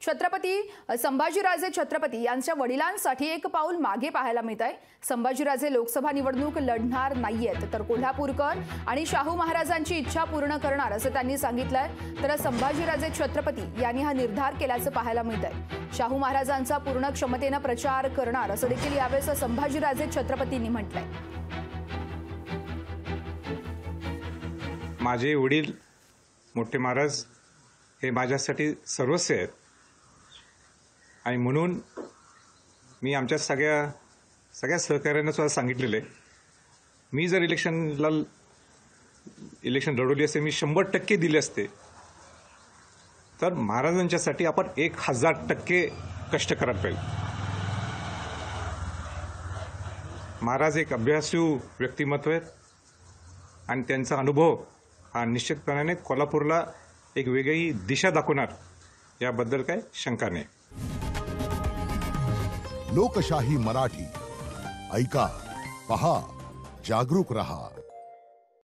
छत्रपती संभाजीराजे छत्रपती यांच्या वडिलांसाठी एक पाऊल मागे पाहायला मिळत आहे। संभाजीराजे लोकसभा निवडणूक लढणार नाहीयेत, तर कोल्हापूरकर आणि शाहू महाराजांची इच्छा पूर्ण करणार असं त्यांनी सांगितलंय। तर संभाजीराजे छत्रपती यांनी हा निर्धार केल्याचं पाहायला मिळत आहे। शाहू महाराजांचा पूर्ण क्षमतेने प्रचार करणार असं देखील यावेळेस संभाजीराजे छत्रपतींनी म्हटलंय। माझे वडील मोठे महाराज हे माझ्यासाठी सर्वस्व आहेत आणि म्हणून मी आमच्या सगळ्या सहकार्यांना सुद्धा सांगितलेलं आहे, मी जर इलेक्शन लढवली असते, मी 100% दिले असते, तर महाराजांच्यासाठी आपण 1000% कष्ट करायला पाहिजे। महाराज एक अभ्यासू व्यक्तिमत्व आहेत आणि त्यांचा अनुभव हा निश्चितपणाने कोल्हापूरला एक वेगळी दिशा दाखवणार, याबद्दल काय शंका नाही। लोकशाही मराठी ऐका, पहा, जागरूक रहा।